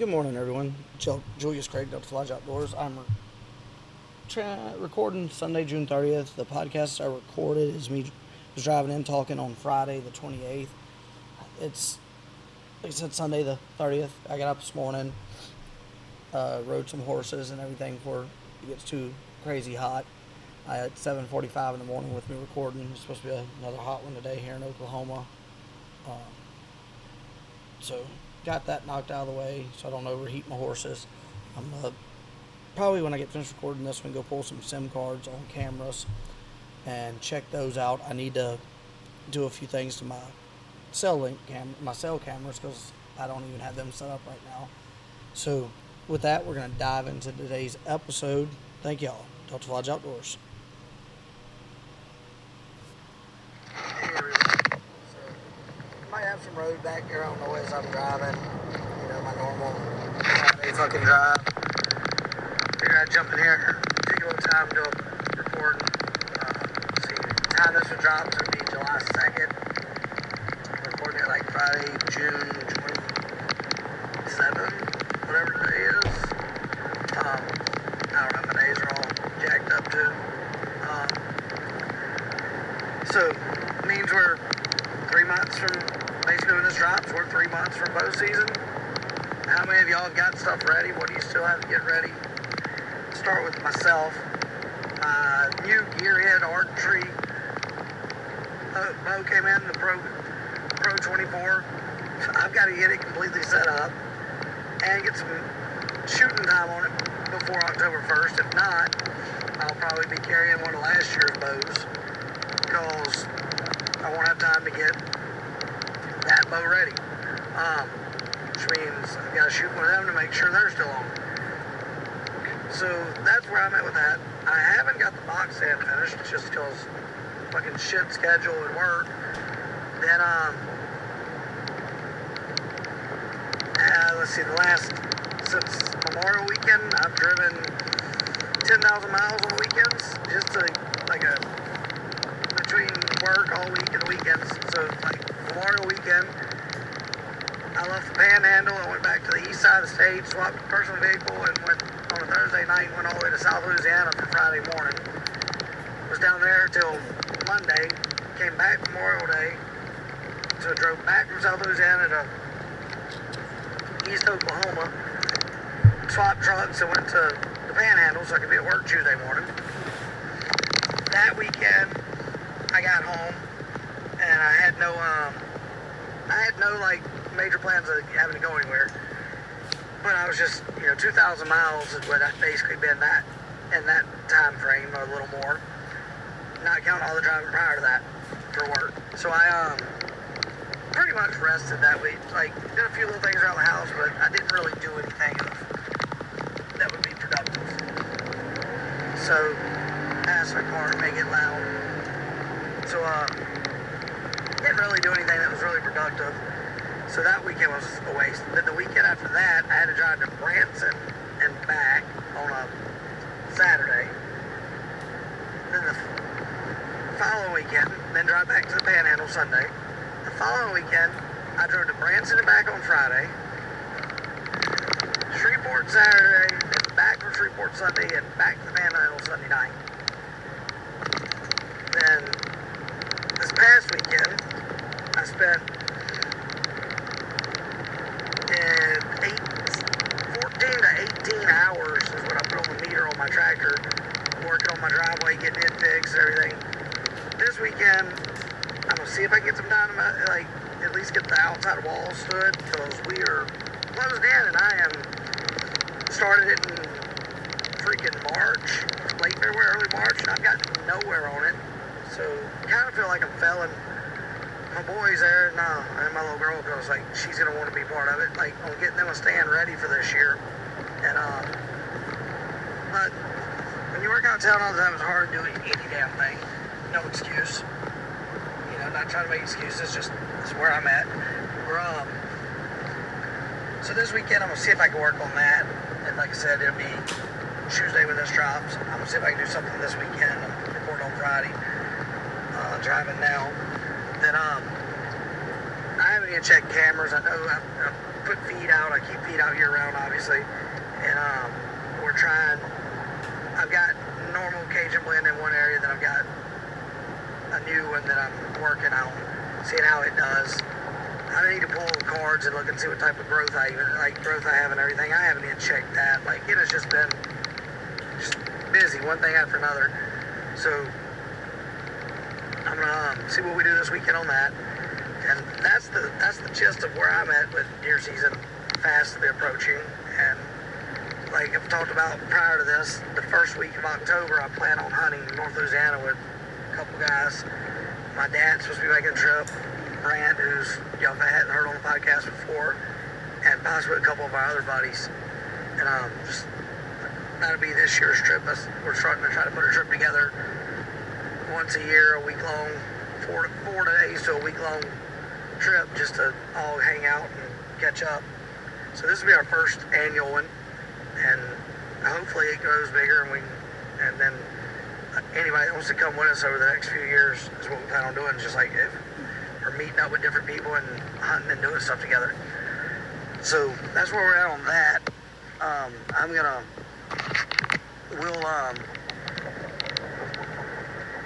Good morning, everyone. Julius Craig, Delta Lodge Outdoors. I'm recording Sunday, June 30th. The podcast I recorded is me was driving in talking on Friday, the 28th. It's, like I said, Sunday, the 30th. I got up this morning, rode some horses and everything before it gets too crazy hot. At 7:45 in the morning with me recording. It's supposed to be another hot one today here in Oklahoma. So got that knocked out of the way so I don't overheat my horses. I'm probably when I get finished recording this one, go pull some SIM cards on cameras and check those out. I need to do a few things to my cell cameras because I don't even have them set up right now. So with that, we're going to dive into today's episode. Thank y'all. Delta Lodge Outdoors. Might have some road back here. I don't know as I'm driving. You know, my normal Friday fucking drive. Figured I'd jump in here, take a little time to record. See, the time this would drop would be July 2nd. I'm recording it like Friday, June 27th, whatever today is. I don't know, my days are all jacked up too. So, means we're 3 months from basically when this drops, we're 3 months from bow season. How many of y'all have got stuff ready? What do you still have to get ready? Start with myself. New gearhead archery bow came in, the Pro 24. I've got to get it completely set up and get some shooting time on it before October 1st. If not, I'll probably be carrying one of last year's bows because I won't have time to get that bow ready, which means I've got to shoot with them to make sure they're still on. So that's where I'm at with that. I haven't got the box stand finished just because fucking shit schedule at work. Then let's see, since Memorial Weekend, I've driven 10,000 miles on the weekends just to between work all week and the weekends. So like Memorial Weekend, I left the Panhandle and went back to the east side of the state, swapped a personal vehicle, and went on a Thursday night and went all the way to South Louisiana for Friday morning. Was down there till Monday, came back Memorial Day, so I drove back from South Louisiana to East Oklahoma, swapped trucks and went to the Panhandle so I could be at work Tuesday morning. That weekend, I got home and I had no like major plans of having to go anywhere. But I was just, 2,000 miles is what I've basically been in that time frame, or a little more. Not counting all the driving prior to that for work. So I pretty much rested that week. Like, did a few little things around the house, but I didn't really do anything that would be productive. So asked my car to make it loud. So didn't really do anything that was really productive. So that weekend was a waste. Then the weekend after that, I had to drive to Branson and back on a Saturday. Then the following weekend, then drive back to the Panhandle Sunday. The following weekend, I drove to Branson and back on Friday. Shreveport Saturday, and back from Shreveport Sunday, and back to the Panhandle Sunday night. Then this past weekend, I spent 14 to 18 hours is what I put on the meter on my tractor, working on my driveway, getting it fixed and everything. This weekend, I'm going to see if I can get some time to at least get the outside walls stood, because we are closed in and I started it in freaking March, late February, early March, and I've got nowhere on it. So I kind of feel like I'm failing my boys there, and my little girl, because she's gonna want to be part of it, on getting them a stand ready for this year. And but when you work out of town all the time, it's hard to do any damn thing. No excuse. Not trying to make excuses. Just this is where I'm at. So this weekend I'm gonna see if I can work on that. And like I said, it'll be Tuesday when this drops. I'm gonna see if I can do something this weekend. I'm recording on Friday. Driving now. Then I haven't even checked cameras. I know put feed out. I keep feed out year round, obviously. And we're trying, I've got normal Cajun blend in one area, then I've got a new one that I'm working on, seeing how it does. I need to pull the cards and look and see what type of growth I have and everything. I haven't even checked that. Like, it has just been busy, one thing after another. So I'm gonna see what we do this weekend on that. And that's the gist of where I'm at with deer season fastly approaching. And like I've talked about prior to this, the first week of October, I plan on hunting North Louisiana with a couple guys. My dad's supposed to be making a trip. Brand, who's, you know, if I hadn't heard on the podcast before, and possibly a couple of our other buddies. And just that'll be this year's trip. We're starting to try to put a trip together once a year, a week long, 4 days to a week long trip, just to all hang out and catch up. So this will be our first annual one, and hopefully it grows bigger, and then anybody that wants to come with us over the next few years is what we plan on doing. Just like if we're meeting up with different people and hunting and doing stuff together. So that's where we're at on that. We'll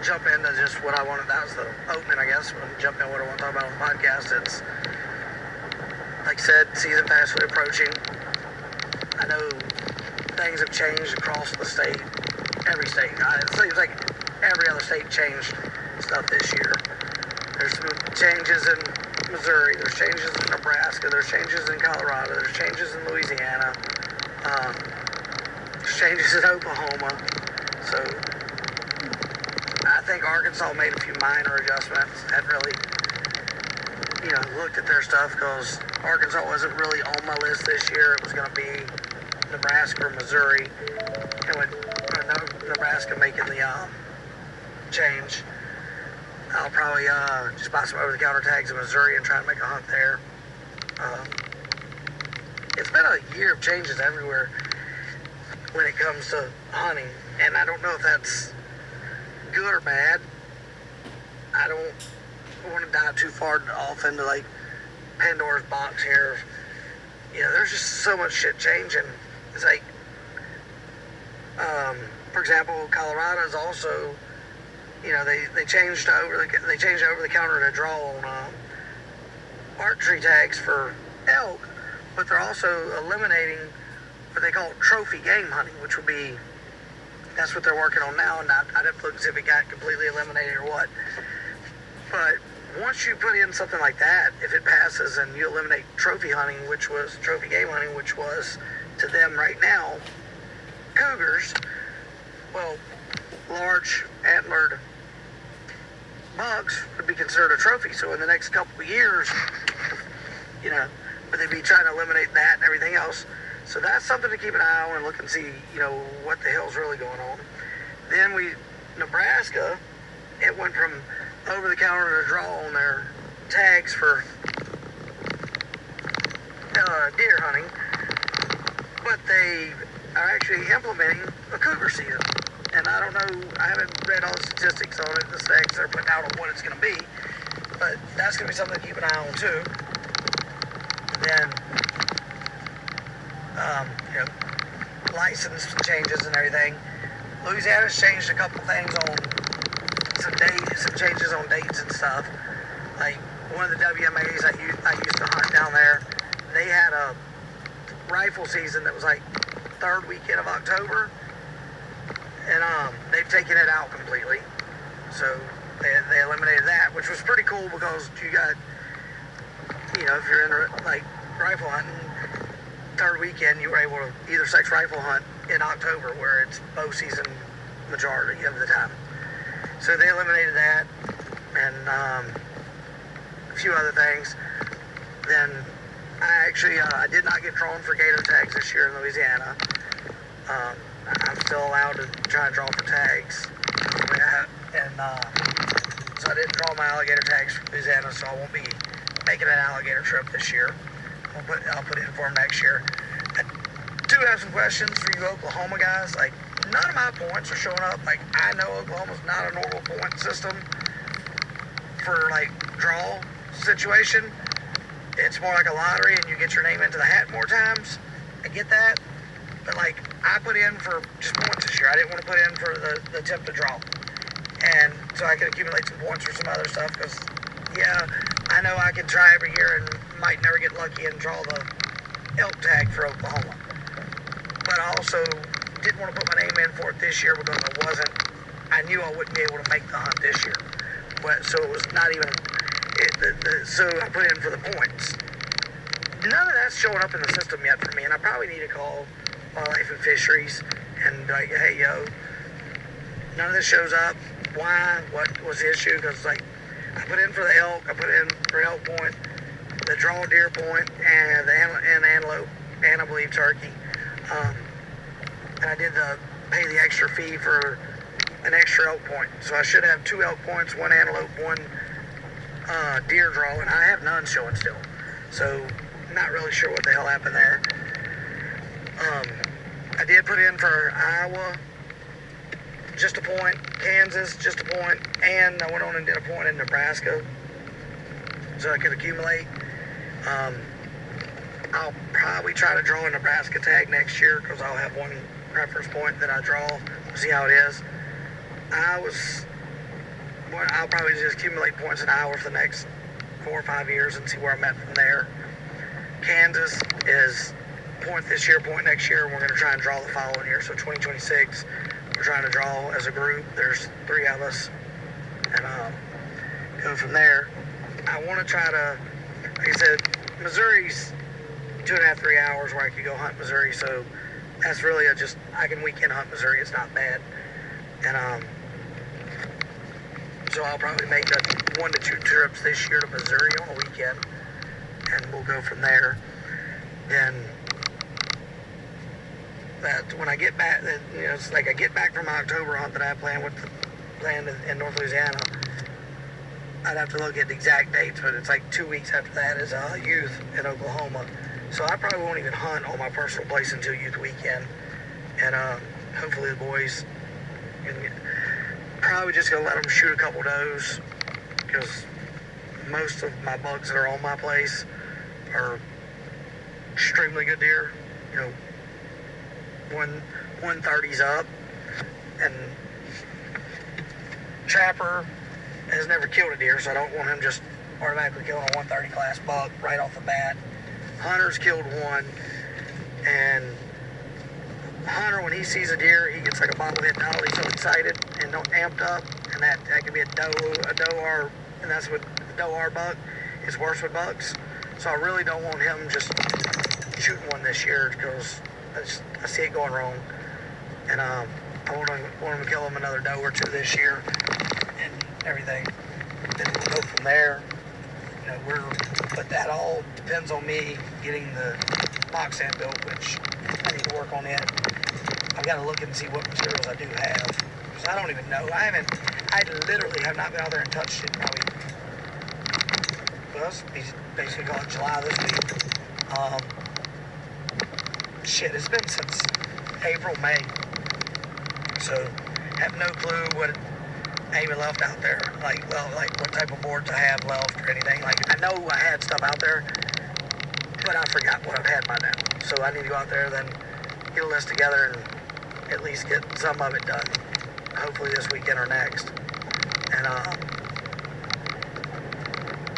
jump into just what I wanted. That was the opening, I guess. We'll jump into what I want to talk about on the podcast. It's, like I said, season fastly approaching. I know things have changed across the state, every state. It seems like every other state changed stuff this year. There's some changes in Missouri, there's changes in Nebraska, there's changes in Colorado, there's changes in Louisiana, there's changes in Oklahoma. So I think Arkansas made a few minor adjustments. Hadn't really, looked at their stuff, because Arkansas wasn't really on my list this year. It was going to be Nebraska or Missouri. And with Nebraska making the change, I'll probably just buy some over-the-counter tags in Missouri and try and make a hunt there. It's been a year of changes everywhere when it comes to hunting, and I don't know if that's good or bad. I don't want to dive too far off into like Pandora's box here. There's just so much shit changing. It's like, for example, Colorado is also, they changed over the counter to draw on archery tags for elk, but they're also eliminating what they call trophy game hunting, which would be, that's what they're working on now. And I'd have to look and see if it got completely eliminated or what. But once you put in something like that, if it passes and you eliminate trophy game hunting, which was to them right now cougars, well, large antlered bucks would be considered a trophy. So in the next couple of years, but they'd be trying to eliminate that and everything else. So that's something to keep an eye on and look and see, what the hell's really going on. Then Nebraska, it went from over-the-counter to draw on their tags for deer hunting, but they are actually implementing a cougar season. And I don't know, I haven't read all the statistics on it, the specs they're putting out on what it's going to be, but that's going to be something to keep an eye on too. Then, license changes and everything. Louisiana's changed a couple things on some changes on dates and stuff. Like one of the WMAs I used to hunt down there, they had a rifle season that was like third weekend of October, and they've taken it out completely. So they eliminated that, which was pretty cool, because you got, if you're into like rifle hunting, third weekend you were able to either sex rifle hunt in October, where it's bow season majority of the time. So they eliminated that, and a few other things. Then I did not get drawn for gator tags this year in Louisiana. I'm still allowed to try and draw for tags, and so I didn't draw my alligator tags for Louisiana, so I won't be making an alligator trip this year. I'll put it in for them next year. I do have some questions for you Oklahoma guys. Like, none of my points are showing up. Like, I know Oklahoma's not a normal point system for like draw situation. it's more like a lottery and you get your name into the hat more times. I get that. But like, I put in for just points this year. I didn't want to put in for the attempt to draw. And so I could accumulate some points for some other stuff because, yeah, I know I could try every year and might never get lucky and draw the elk tag for Oklahoma. But I also didn't want to put my name in for it this year because I knew I wouldn't be able to make the hunt this year. But, so it was not even, so I put in for the points. None of that's showing up in the system yet for me, and I probably need to call Wildlife and Fisheries and be like, hey, yo, none of this shows up. Why? What was the issue? Because, like, I put in for the elk, I put in for elk point, the draw deer point, and the antelope, and I believe turkey. And I did pay the extra fee for an extra elk point. So I should have 2 elk points, 1 antelope, 1 deer draw, and I have none showing still. So not really sure what the hell happened there. I did put in for Iowa, just a point, Kansas, just a point, and I went on and did a point in Nebraska so I could accumulate. I'll probably try to draw a Nebraska tag next year because I'll have 1 reference point that I draw. We'll see how it is. I'll probably just accumulate points in Iowa for the next 4 or 5 years and see where I'm at from there. Kansas is point this year, point next year, and we're going to try and draw the following year. So 2026, we're trying to draw as a group. There's 3 of us, and go from there. I want to try to, like I said, Missouri's 2.5, 3 hours where I could go hunt Missouri, so that's really I can weekend hunt Missouri. It's not bad, and so I'll probably make 1 to 2 trips this year to Missouri on a weekend, and we'll go from there. Then that when I get back, it's like I get back from my October hunt that I planned in North Louisiana. I'd have to look at the exact dates, but it's like 2 weeks after that is youth in Oklahoma. So I probably won't even hunt on my personal place until youth weekend, and hopefully the boys probably just gonna let them shoot a couple does because most of my bucks that are on my place are extremely good deer. 130's up, and Trapper has never killed a deer, so I don't want him just automatically killing a 130 class buck right off the bat. Hunter's killed 1, and Hunter, when he sees a deer, he gets like a bobblehead doll. He's so excited and amped up, and that could be a doe R, and that's what the doe R buck is worse with bucks. So I really don't want him just shooting one this year because I see it going wrong, and I want him to kill him another doe or 2 this year and everything. Then we'll go from there. But that all depends on me getting the mock stand built, which I need to work on it. I've got to look and see what materials I do have, because I don't even know. I literally have not been out there and touched it probably, well, it's basically called July this week. It's been since April, May. So, have no clue what I even left out there. Like what type of boards I have left or anything. Like, I know I had stuff out there, but I forgot what I've had by now. So I need to go out there, then get a list together and at least get some of it done. Hopefully this weekend or next. And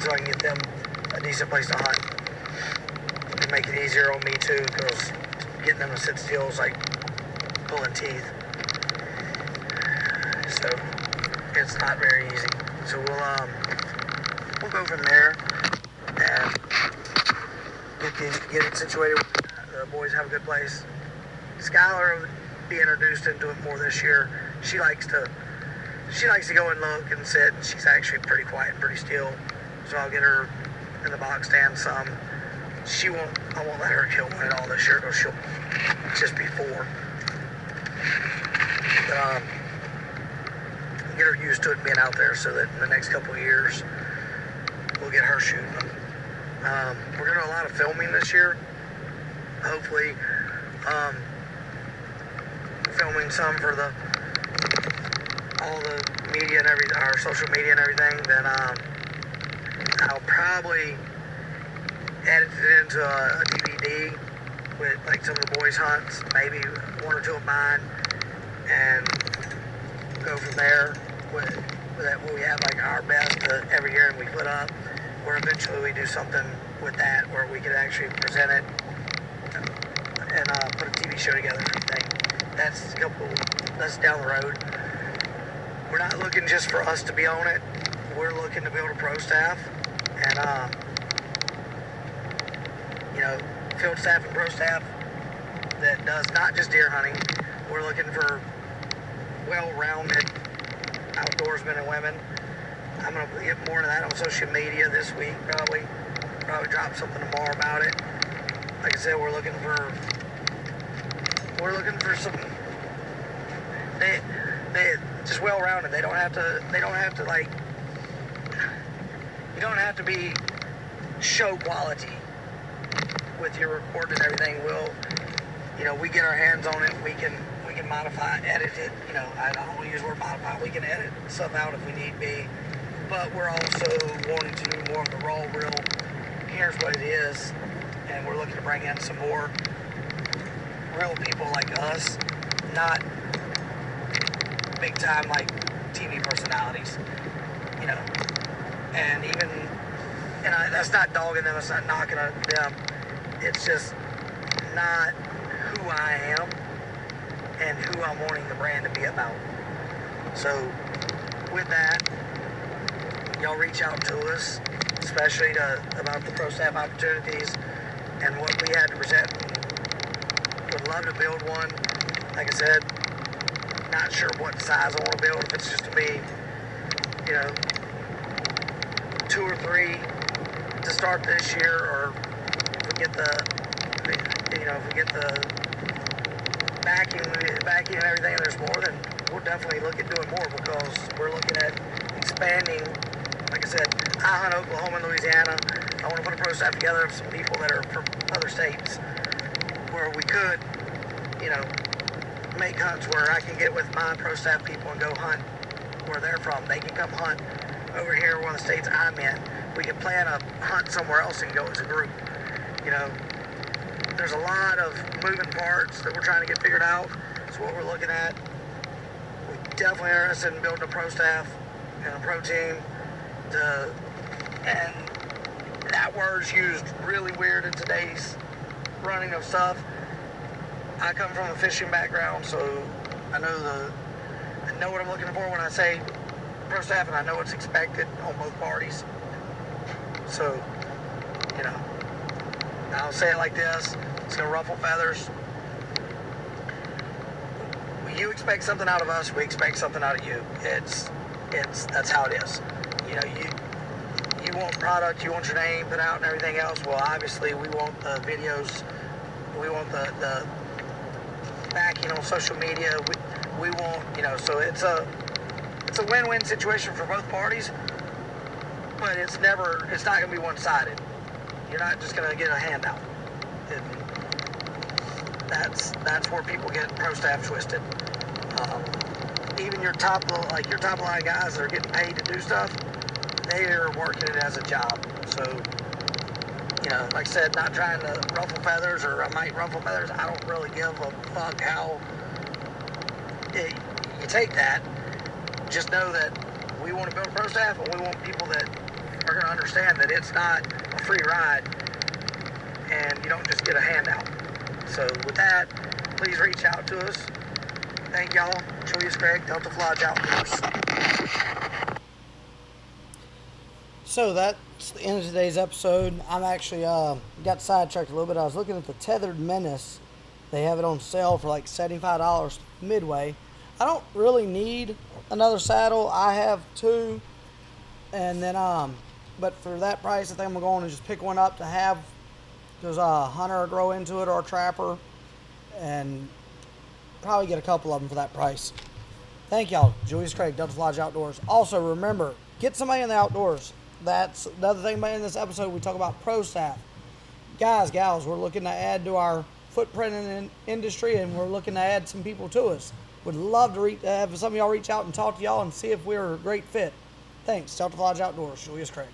so I can get them a decent place to hunt. And make it easier on me too, because getting them to sit still is like pulling teeth. So it's not very easy. So we'll go from there and get it situated. The boys have a good place. Skylar will be introduced into it more this year. She likes to go and look and sit. She's actually pretty quiet and pretty still. So I'll get her in the box stand some. I won't let her kill one at all this year because she'll just be 4. But, get her used to it being out there so that in the next couple of years we'll get her shooting them. We're going to do a lot of filming this year. Hopefully, filming some for all the media and everything, our social media and everything. Then I'll probably edit it into a DVD with like some of the boys' hunts, maybe one or two of mine, and go from there with that. We have like our best every year, and we put up. Or eventually we do something with that where we could actually present it and put a TV show together and everything. That's down the road. We're not looking just for us to be on it. We're looking to build a pro staff, and field staff and pro staff that does not just deer hunting. We're looking for well-rounded outdoorsmen and women. I'm going to get more into that on social media this week, probably drop something tomorrow about it. Like I said, we're looking for some, they just well-rounded. They don't have to like, you don't have to be show quality with your recording and everything. We get our hands on it. We can modify, edit it. I don't want to use the word modify. We can edit stuff out if we need be. But we're also wanting to do more of the raw, real, here's what it is. And we're looking to bring in some more real people like us, not big time like TV personalities, and that's not dogging them, it's not knocking on them, it's just not who I am and who I'm wanting the brand to be about. So with that, y'all reach out to us, especially about the pro staff opportunities and what we had to present. Would love to build one. Like I said, not sure what size I want to build, if it's just to be, 2 or 3 to start this year, or if we get the backing and everything, there's more, then we'll definitely look at doing more, because we're looking at expanding. Like I said, I hunt Oklahoma and Louisiana. I want to put a pro staff together of some people that are from other states where we could, make hunts where I can get with my pro staff people and go hunt where they're from. They can come hunt over here, one of the states I'm in. We can plan a hunt somewhere else and go as a group. There's a lot of moving parts that we're trying to get figured out. That's what we're looking at. We definitely are interested in building a pro staff and a pro team. And that word's used really weird in today's running of stuff. I come from a fishing background, so I know what I'm looking for when I say pro staff, and I know what's expected on both parties. So, I'll say it like this: it's gonna ruffle feathers. You expect something out of us, we expect something out of you. That's how it is. You want product, you want your name put out and everything else. Well, obviously we want the videos, we want the backing on social media. We want, so it's a win-win situation for both parties, but it's not going to be one-sided. You're not just going to get a handout. That's where people get pro staff twisted. Even your top line guys that are getting paid to do stuff, they are working it as a job. So, like I said, not trying to ruffle feathers, or I might ruffle feathers. I don't really give a fuck how you take that. Just know that we want to build a pro staff, and we want people that are going to understand that it's not a free ride, and you don't just get a handout. So with that, please reach out to us. Thank y'all. Julius, Craig, Delta Lodge Outdoors. So that's the end of today's episode. I'm actually got sidetracked a little bit. I was looking at the Tethered Menace. They have it on sale for like $75 Midway. I don't really need another saddle. I have 2, and then but for that price, I think I'm going to just pick one up to have. There's a hunter grow into it, or a trapper, and probably get a couple of them for that price. Thank y'all. Julius, Craig, Delta Lodge Outdoors. Also, remember, get somebody in the outdoors. That's another thing in this episode. We talk about pro staff. Guys, gals, we're looking to add to our footprint in the industry, and we're looking to add some people to us. Would love to have some of y'all reach out and talk to y'all and see if we're a great fit. Thanks. Delta Lodge Outdoors. Julius, Craig.